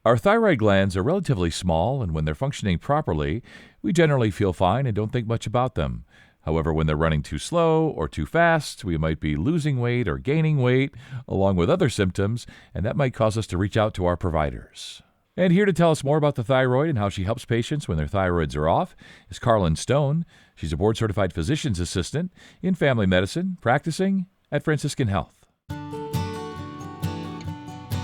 Our thyroid glands are relatively small, and when they're functioning properly, we generally feel fine and don't think much about them. However, when they're running too slow or too fast, we might be losing weight or gaining weight, along with other symptoms, and that might cause us to reach out to our providers. And here to tell us more about the thyroid and how she helps patients when their thyroids are off is Carlyn Stone. She's a board-certified physician's assistant in family medicine, practicing at Franciscan Health.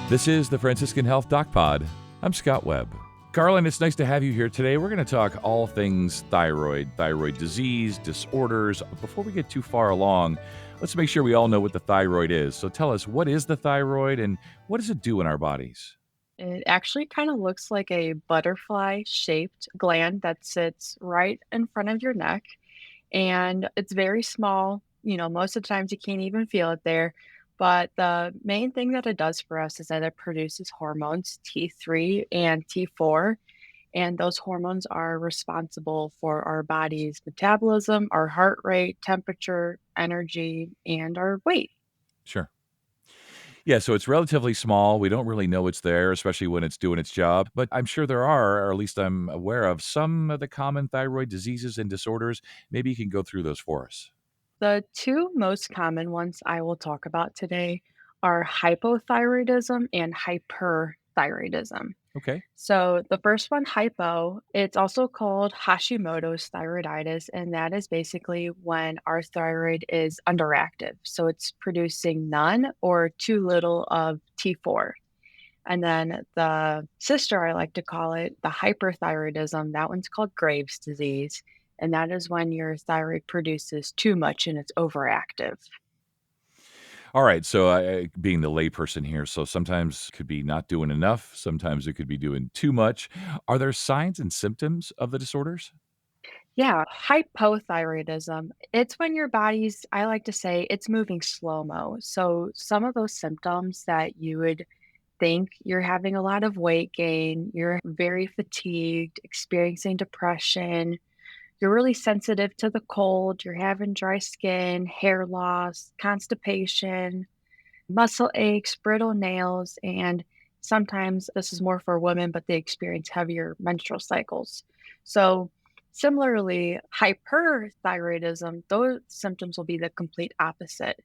This is the Franciscan Health DocPod. I'm Scott Webb. Carlyn, it's nice to have you here today. We're going to talk all things thyroid disease, disorders. Before we get too far along, let's make sure we all know what the thyroid is. So tell us, what is the thyroid and what does it do in our bodies? It actually kind of looks like a butterfly-shaped gland that sits right in front of your neck, and it's very small. Most of the times you can't even feel it there. But the main thing that it does for us is that it produces hormones T3 and T4, and those hormones are responsible for our body's metabolism, our heart rate, temperature, energy, and our weight. Sure. Yeah, so it's relatively small. We don't really know it's there, especially when it's doing its job. But I'm sure there are, or at least I'm aware of, some of the common thyroid diseases and disorders. Maybe you can go through those for us. The two most common ones I will talk about today are hypothyroidism and hyperthyroidism. Okay. So, the first one, hypo, it's also called Hashimoto's thyroiditis, and that is basically when our thyroid is underactive. So, it's producing none or too little of T4. And then the sister, I like to call it, the hyperthyroidism, that one's called Graves' disease. And that is when your thyroid produces too much and it's overactive. All right. So, being the layperson here, so sometimes it could be not doing enough. Sometimes it could be doing too much. Are there signs and symptoms of the disorders? Yeah, hypothyroidism, it's when your body's, I like to say, it's moving slow mo. So some of those symptoms that you would think you're having a lot of weight gain, you're very fatigued, experiencing depression, you're really sensitive to the cold, you're having dry skin, hair loss, constipation, muscle aches, brittle nails, and sometimes this is more for women, but they experience heavier menstrual cycles. So, similarly, hyperthyroidism, those symptoms will be the complete opposite.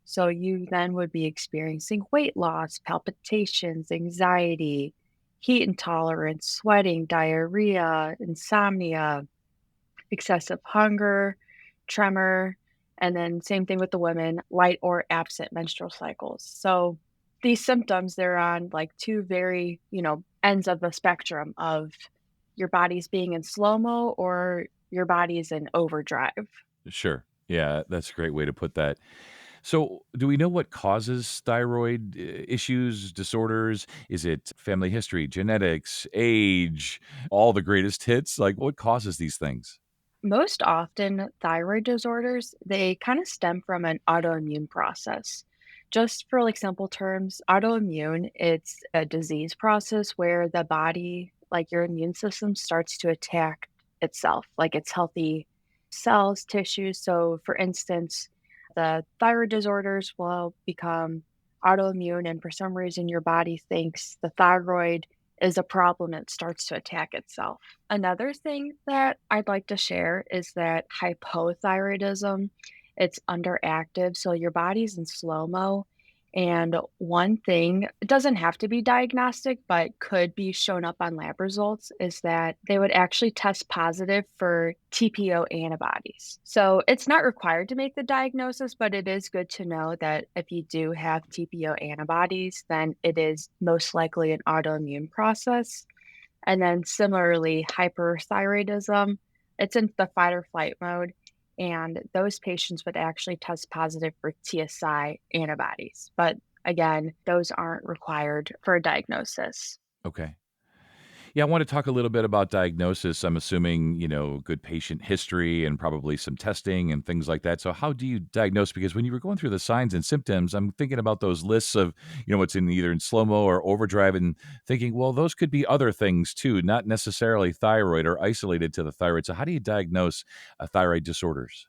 So, you then would be experiencing weight loss, palpitations, anxiety, heat intolerance, sweating, diarrhea, insomnia, excessive hunger, tremor, and then same thing with the women, light or absent menstrual cycles. So these symptoms, they're on like two very, ends of the spectrum of your body's being in slow-mo or your body's in overdrive. Sure. Yeah, that's a great way to put that. So, do we know what causes thyroid issues, disorders? Is it family history, genetics, age, all the greatest hits? Like, what causes these things? Most often, thyroid disorders, they kind of stem from an autoimmune process. Just for like simple terms, autoimmune, it's a disease process where the body, like your immune system, starts to attack itself, like its healthy cells, tissues. So, for instance, the thyroid disorders will become autoimmune, and for some reason, your body thinks the thyroid is a problem, it starts to attack itself. Another thing that I'd like to share is that hypothyroidism, it's underactive, so your body's in slow-mo, and one thing, it doesn't have to be diagnostic, but could be shown up on lab results, is that they would actually test positive for TPO antibodies. So it's not required to make the diagnosis, but it is good to know that if you do have TPO antibodies, then it is most likely an autoimmune process. And then similarly, hyperthyroidism, it's in the fight or flight mode. And those patients would actually test positive for TSI antibodies. But again, those aren't required for a diagnosis. Okay. Yeah, I want to talk a little bit about diagnosis. I'm assuming, good patient history and probably some testing and things like that. So, how do you diagnose? Because when you were going through the signs and symptoms, I'm thinking about those lists of, what's in either in slow mo or overdrive and thinking, well, those could be other things too, not necessarily thyroid or isolated to the thyroid. So, how do you diagnose thyroid disorders?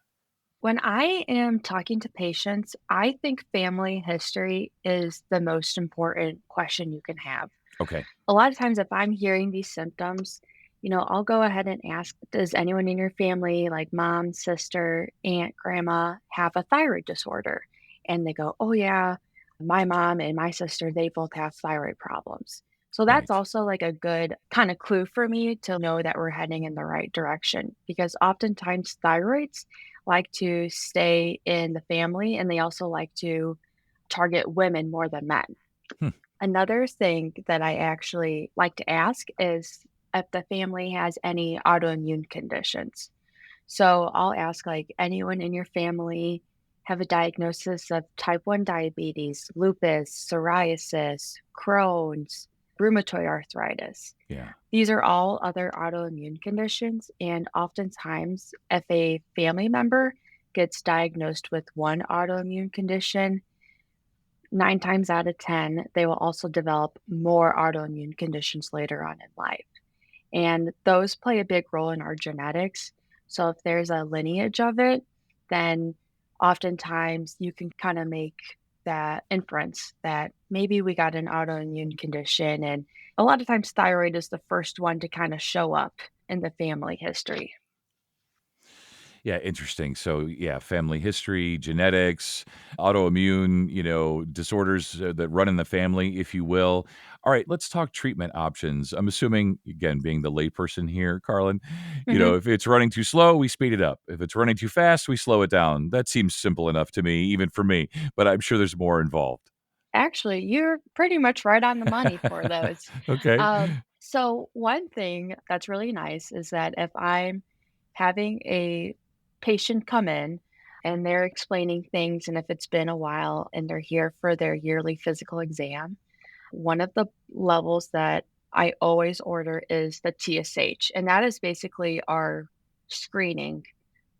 When I am talking to patients, I think family history is the most important question you can have. Okay. A lot of times if I'm hearing these symptoms, I'll go ahead and ask, does anyone in your family, like mom, sister, aunt, grandma, have a thyroid disorder? And they go, oh, yeah, my mom and my sister, they both have thyroid problems. So that's Right. also like a good kind of clue for me to know that we're heading in the right direction because oftentimes thyroids like to stay in the family and they also like to target women more than men. Hmm. Another thing that I actually like to ask is if the family has any autoimmune conditions. So I'll ask, like, anyone in your family have a diagnosis of type 1 diabetes, lupus, psoriasis, Crohn's, rheumatoid arthritis. Yeah. These are all other autoimmune conditions. And oftentimes, if a family member gets diagnosed with one autoimmune condition, 9 times out of 10, they will also develop more autoimmune conditions later on in life. And those play a big role in our genetics. So if there's a lineage of it, then oftentimes you can kind of make that inference that maybe we got an autoimmune condition. And a lot of times, thyroid is the first one to kind of show up in the family history. Yeah, interesting. So, yeah, family history, genetics, autoimmune, disorders that run in the family, if you will. All right, let's talk treatment options. I'm assuming, again, being the layperson here, Carlin, Mhm. if it's running too slow, we speed it up. If it's running too fast, we slow it down. That seems simple enough to me, even for me, but I'm sure there's more involved. Actually, you're pretty much right on the money for those. Okay. So one thing that's really nice is that if I'm having a patient come in and they're explaining things, and if it's been a while and they're here for their yearly physical exam, one of the levels that I always order is the TSH, and that is basically our screening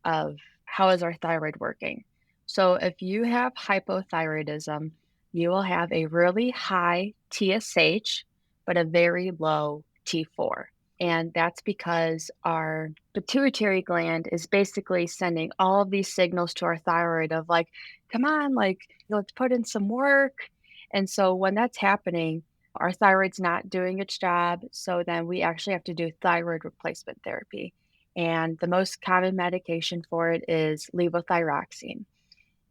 of how is our thyroid working. So if you have hypothyroidism, you will have a really high TSH, but a very low T4. And that's because our pituitary gland is basically sending all of these signals to our thyroid of like, come on, like, let's put in some work. And so when that's happening, our thyroid's not doing its job. So then we actually have to do thyroid replacement therapy. And the most common medication for it is levothyroxine.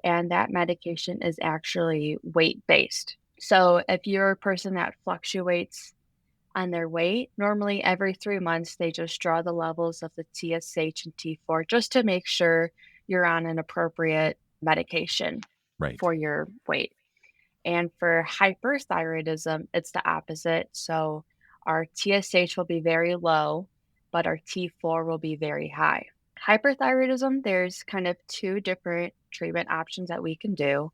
And that medication is actually weight based. So if you're a person that fluctuates on their weight, normally every 3 months they just draw the levels of the TSH and T4 just to make sure you're on an appropriate medication Right. for your weight. And for hyperthyroidism, it's the opposite. So our TSH will be very low, but our T4 will be very high. Hyperthyroidism, there's kind of two different treatment options that we can do.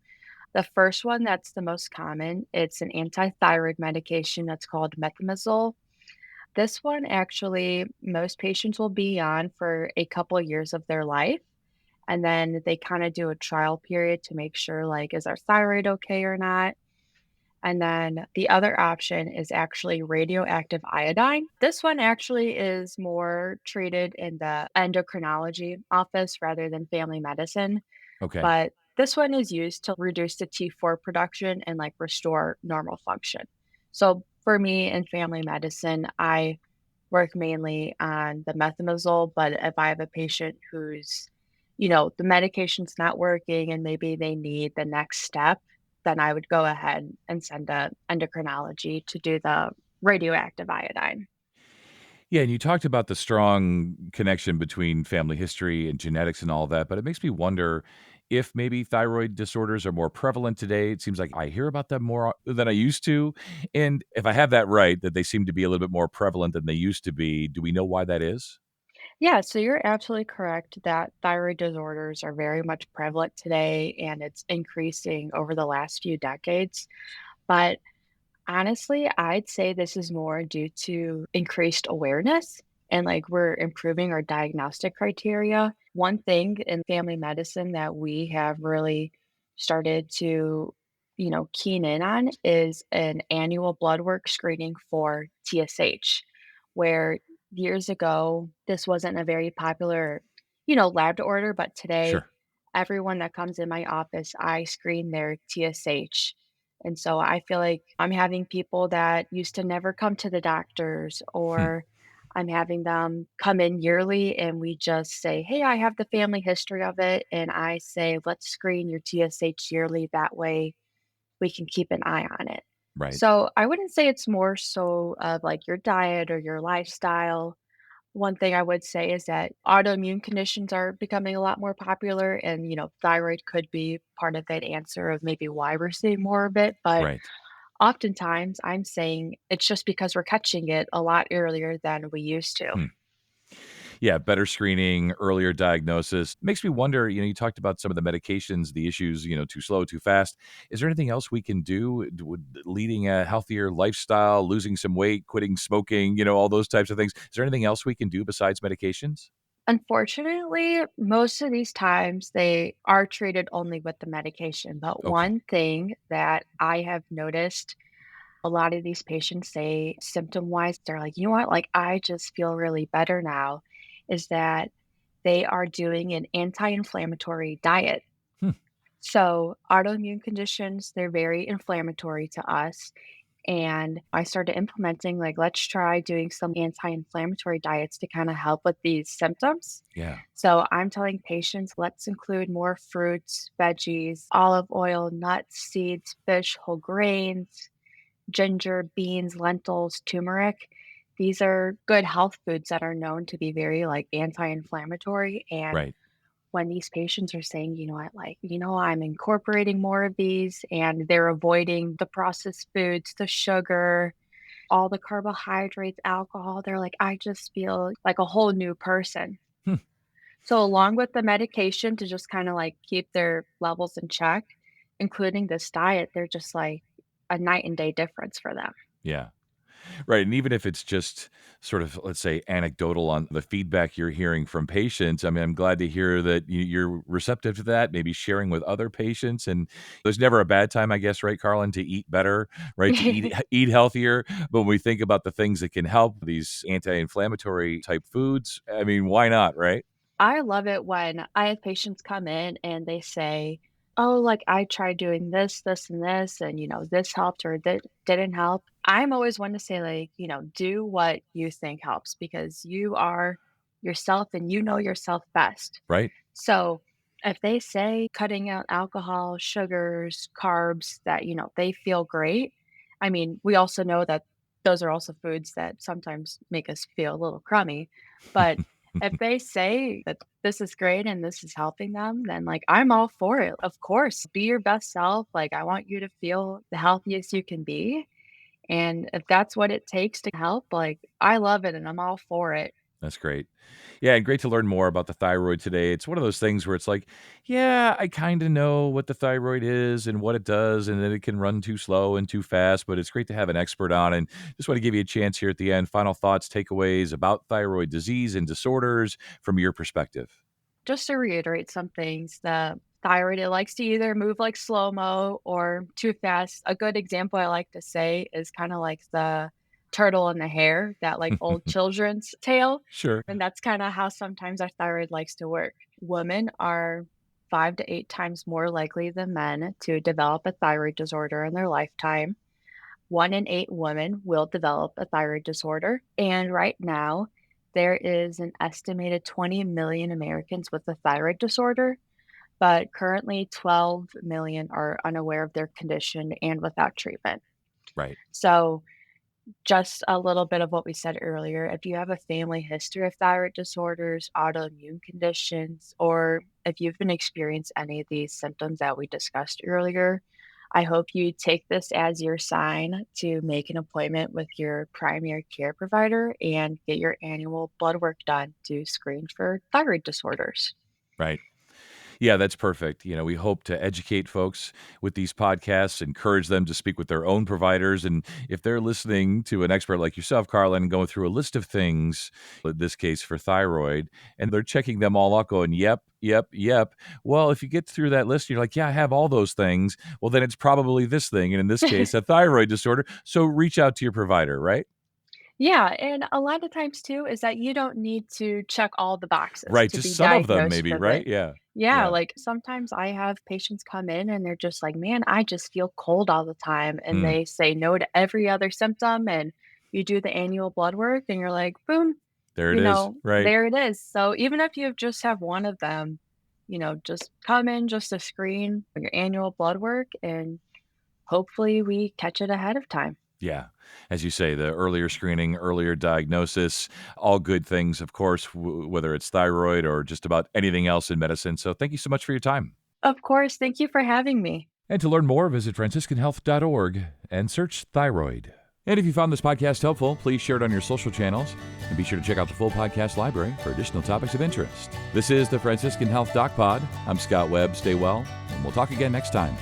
The first one that's the most common, it's an anti-thyroid medication that's called methimazole. This one actually most patients will be on for a couple of years of their life and then they kind of do a trial period to make sure like is our thyroid okay or not. And then the other option is actually radioactive iodine. This one actually is more treated in the endocrinology office rather than family medicine, Okay. but this one is used to reduce the T4 production and like restore normal function. So for me in family medicine, I work mainly on the methimazole, but if I have a patient who's, the medication's not working and maybe they need the next step, then I would go ahead and send a endocrinology to do the radioactive iodine. Yeah, and you talked about the strong connection between family history and genetics and all that, but it makes me wonder if maybe thyroid disorders are more prevalent today. It seems like I hear about them more than I used to. And if I have that right, that they seem to be a little bit more prevalent than they used to be, do we know why that is? Yeah, so you're absolutely correct that thyroid disorders are very much prevalent today and it's increasing over the last few decades. But honestly, I'd say this is more due to increased awareness and like we're improving our diagnostic criteria. One thing in family medicine that we have really started to, keen in on is an annual blood work screening for TSH, where years ago this wasn't a very popular, lab to order, but today Sure. everyone that comes in my office, I screen their TSH And so I feel like I'm having people that used to never come to the doctors, Hmm. or I'm having them come in yearly and we just say, "Hey, I have the family history of it." And I say, "Let's screen your TSH yearly. That way we can keep an eye on it." Right. So I wouldn't say it's more so of like your diet or your lifestyle. One thing I would say is that autoimmune conditions are becoming a lot more popular, and thyroid could be part of that answer of maybe why we're seeing more of it. But Right. oftentimes I'm saying it's just because we're catching it a lot earlier than we used to. Hmm. Yeah, better screening, earlier diagnosis. Makes me wonder, you talked about some of the medications, the issues, too slow, too fast. Is there anything else we can do with leading a healthier lifestyle, losing some weight, quitting smoking, all those types of things? Is there anything else we can do besides medications? Unfortunately, most of these times they are treated only with the medication. But Okay. one thing that I have noticed a lot of these patients say symptom wise, they're like, you know what, like I just feel really better now, is that they are doing an anti inflammatory diet. Hmm. So, autoimmune conditions, they're very inflammatory to us. And I started implementing, like, let's try doing some anti inflammatory diets to kind of help with these symptoms. Yeah. So, I'm telling patients, let's include more fruits, veggies, olive oil, nuts, seeds, fish, whole grains, ginger, beans, lentils, turmeric. These are good health foods that are known to be very like anti-inflammatory. And Right. when these patients are saying, you know what, like, I'm incorporating more of these and they're avoiding the processed foods, the sugar, all the carbohydrates, alcohol, they're like, I just feel like a whole new person. Hmm. So, along with the medication to just kind of like keep their levels in check, including this diet, they're just like a night and day difference for them. Yeah. Right, and even if it's just sort of, let's say, anecdotal on the feedback you're hearing from patients, I mean, I'm glad to hear that you're receptive to that, maybe sharing with other patients, and there's never a bad time, I guess, right, Carlin, to eat better, right, to eat eat healthier, but when we think about the things that can help, these anti-inflammatory type foods, I mean, why not, right? I love it when I have patients come in and they say, "Oh, like I tried doing this, this, and this, and this helped or that didn't help." I'm always one to say, like, do what you think helps because you are yourself and you know yourself best. Right? So if they say cutting out alcohol, sugars, carbs, that, they feel great. I mean, we also know that those are also foods that sometimes make us feel a little crummy. But if they say that this is great and this is helping them, then like I'm all for it. Of course, be your best self. Like I want you to feel the healthiest you can be. And if that's what it takes to help, like I love it and I'm all for it. That's great. Yeah, and great to learn more about the thyroid today. It's one of those things where it's like, yeah, I kind of know what the thyroid is and what it does, and that it can run too slow and too fast, but it's great to have an expert on. And just want to give you a chance here at the end. Final thoughts, takeaways about thyroid disease and disorders from your perspective. Just to reiterate some things, the thyroid, it likes to either move like slow-mo or too fast. A good example I like to say is kinda like the turtle and the hare, that, like, old children's tale, Sure. and that's kinda how sometimes our thyroid likes to work. Women are 5 to 8 times more likely than men to develop a thyroid disorder in their lifetime. 1 in 8 women will develop a thyroid disorder, and right now, there is an estimated 20 million Americans with a thyroid disorder, but currently 12 million are unaware of their condition and without treatment. Right. So, just a little bit of what we said earlier, if you have a family history of thyroid disorders, autoimmune conditions, or if you've been experiencing any of these symptoms that we discussed earlier, I hope you take this as your sign to make an appointment with your primary care provider and get your annual blood work done to screen for thyroid disorders. Right. Yeah, that's perfect. We hope to educate folks with these podcasts, encourage them to speak with their own providers. And if they're listening to an expert like yourself, Carlin, and going through a list of things, in this case for thyroid, and they're checking them all out, going, yep, yep, yep. Well, if you get through that list, you're like, yeah, I have all those things. Well, then it's probably this thing. And in this case, a thyroid disorder. So reach out to your provider, right? Yeah, and a lot of times too is that you don't need to check all the boxes Right, to just be some of them diagnosed maybe, with it. right? Yeah. Yeah, Yeah. like sometimes I have patients come in and they're just like, "Man, I just feel cold all the time." And Hmm. they say no to every other symptom and you do the annual blood work and you're like, "Boom, There it is. Right. there it is." So even if you just have one of them, just come in just to screen for your annual blood work and hopefully we catch it ahead of time. Yeah. As you say, the earlier screening, earlier diagnosis, all good things, of course, whether it's thyroid or just about anything else in medicine. So thank you so much for your time. Of course, thank you for having me. And to learn more, visit franciscanhealth.org and search thyroid. And if you found this podcast helpful, please share it on your social channels and be sure to check out the full podcast library for additional topics of interest. This is the Franciscan Health DocPod. I'm Scott Webb. Stay well, and we'll talk again next time.